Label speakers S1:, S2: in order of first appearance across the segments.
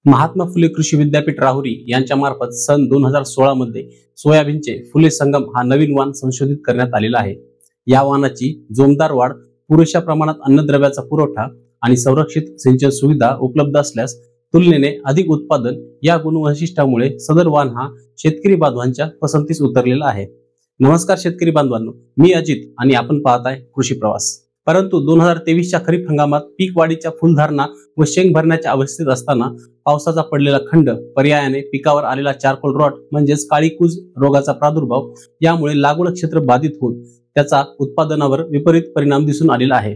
S1: महात्मा फुले कृषी विद्यापीठ राहुरी यांच्या मार्फत सन 2016 मध्ये सोयाबीनचे फुले संगम हा नवीन वाण संशोधित करण्यात आलेला आहे। या वाणाची जोमदार वाढ, पुरेशा प्रमाणात अन्नद्रव्याचा पुरवठा आणि संरक्षित सिंचन सुविधा उपलब्ध असल्यास तुलनेने अधिक उत्पादन या गुणवैशिष्ट्यामुळे सदर वाण हा शेतकरी बांधवांच्या पसंतीस उतरलेला आहे। नमस्कार शेतकरी बांधवांनो, मी अजित आणि आपण पाहताय कृषी प्रवास। परंतु 2023च्या खरीप हंगामात पीक वाढीच्या फुलधारणा व शेंग भरण्याच्या अवस्थेत असताना पावसाचा पडलेला खंड, पर्यायाने पिकावर आलेला चारकोल रॉट म्हणजेच काळी कुज रोगाचा प्रादुर्भाव यामुळे लागवड क्षेत्र बाधित होऊन त्याचा उत्पादनावर विपरीत परिणाम दिसून आलेला आहे।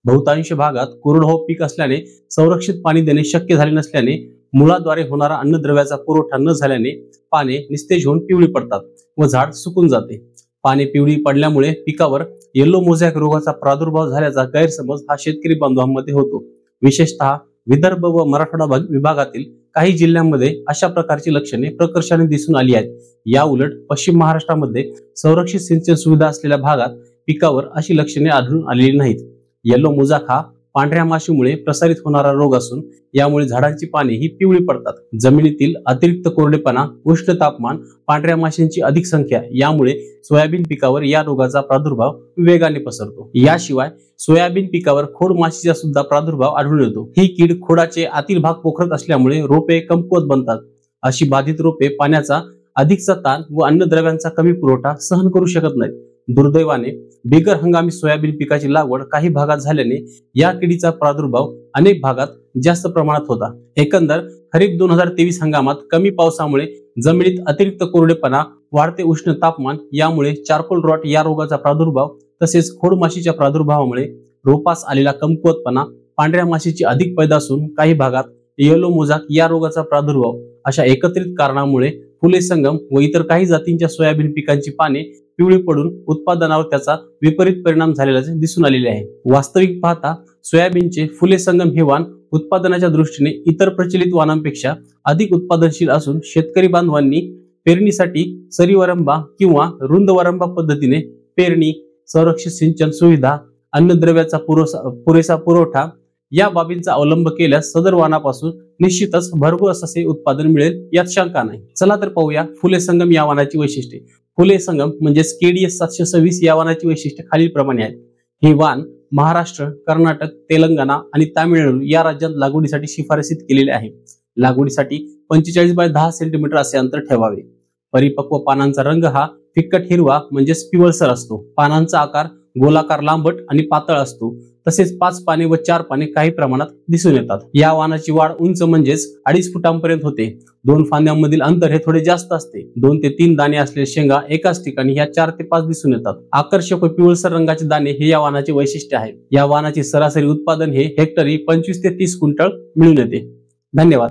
S1: बहुतांश भागात कोरडवाहू पीक असल्याने संरक्षित पाणी देणे शक्य झाले नसल्याने मुळाद्वारे होणारा अन्नद्रव्याचा पुरवठा न झाल्याने पाने निस्तेज होऊन पिवळी पडतात व झाड सुकून जाते। पाने पिवळी पडल्यामुळे पिकावर येलो मोझॅक रोगाचा प्रादुर्भाव झाल्याचा गैरसमज हा शेतकरी बांधवांमध्ये होतो। विशेषतः विदर्भ व मराठवाडा विभागातील काही जिल्ह्यांमध्ये अशा प्रकारची लक्षणे प्रकर्षाने दिसून आली आहेत। या उलट पश्चिम महाराष्ट्रामध्ये संरक्षित सिंचन सुविधा असलेल्या भागात पिकावर अशी लक्षणे आढळून आलेली नाहीत। येलो मोझॅक हा पांढऱ्या माशीमुळे प्रसारित होणारा रोग असून यामुळे झाडांची पाने ही पिवळी पडतात। जमिनीतील अतिरिक्त कोरडेपणा, उष्ण तापमान, पांढऱ्या माशींची अधिक संख्या यामुळे सोयाबीन पिकावर या रोगाचा प्रादुर्भाव वेगाने पसरतो। याशिवाय सोयाबीन पिकावर खोड माशीचा सुद्धा प्रादुर्भाव आढळून येतो। ही कीड खोडाचे आतील भाग पोखरत असल्यामुळे रोपे कमकुवत बनतात। अशी बाधित रोपे पाण्याचा अधिकचा ताण व अन्नद्रव्यांचा कमी पुरवठा सहन करू शकत नाहीत। दुर्दैवाने बिगर हंगामी सोयाबीन पिकाची लागवड काही भागात झाल्याने या किडीचा प्रादुर्भाव अनेक भागात जास्त प्रमाणात होता। एकंदर खरीप 2023 हंगामात कमी पावसामुळे जमिनीत अतिरिक्त कोरडेपणा, वाढते उष्ण तापमान यामुळे चारकोल रॉट या रोगाचा प्रादुर्भाव तसेच खोडमाशीच्या प्रादुर्भावामुळे रोपास आलेला कमकुवतपणा, पांढऱ्या माशीची अधिक पैदास असून काही भागात येलो मोझॅक या रोगाचा प्रादुर्भाव अशा एकत्रित कारणामुळे फुले संगम व इतर काही जातींच्या सोयाबीन पिकांची पाने पिवळी पडून उत्पादनावर त्याचा विपरीत परिणाम झालेल्याचे दिसून आलेले आहे। वास्तविक पाहता सोयाबीनचे फुले संगम हे वाण उत्पादनाच्या दृष्टीने इतर प्रचलित वाणांपेक्षा अधिक उत्पादनशील असून शेतकरी बांधवांनी पेरणीसाठी सरीवरंबा किंवा रुंद वरंबा पद्धतीने पेरणी, संरक्षित सिंचन सुविधा, अन्नद्रव्याचा पुरेसा पुरवठा या बाबींचा अवलंब केल्यास सदर वाणापासून निश्चितच भरघोस असे उत्पादन मिळेल यात शंका नाही। चला तर पाहूया फुले संगम या वाणाची वैशिष्ट्ये। फुले संगम म्हणजे KDS 726 या वाणाची वैशिष्ट्ये खालील प्रमाणे आहेत। हे वाण महाराष्ट्र, कर्नाटक, तेलंगणा आणि तामिळनाडू या राज्यात लागवडीसाठी शिफारसीत केलेले आहे। लागवडीसाठी 45 बाय 10 सेंटीमीटर असे अंतर ठेवावे। परिपक्व पानांचा रंग हा फिक्कट हिरवा म्हणजेच पिवळसर असतो। पानांचा आकार गोलाकार, लांबट आणि पातळ असतो। तसेच 5 पाने व 4 पाने काही प्रमाणात दिसून येतात। या वाणाची वाढ उंच म्हणजेच 2.5 फुटांपर्यंत होते। 2 फांद्यांमधील अंतर हे थोडे जास्त असते। 2 ते 3 दाणे असलेल्या शेंगा एकाच ठिकाणी ह्या 4 ते 5 दिसून येतात। आकर्षक व पिवळसर रंगाचे दाणे हे या वाणाचे वैशिष्ट्य आहे। या वाणाचे सरासरी उत्पादन हे हेक्टरी 25 ते 30 क्विंटल मिळून येते। धन्यवाद।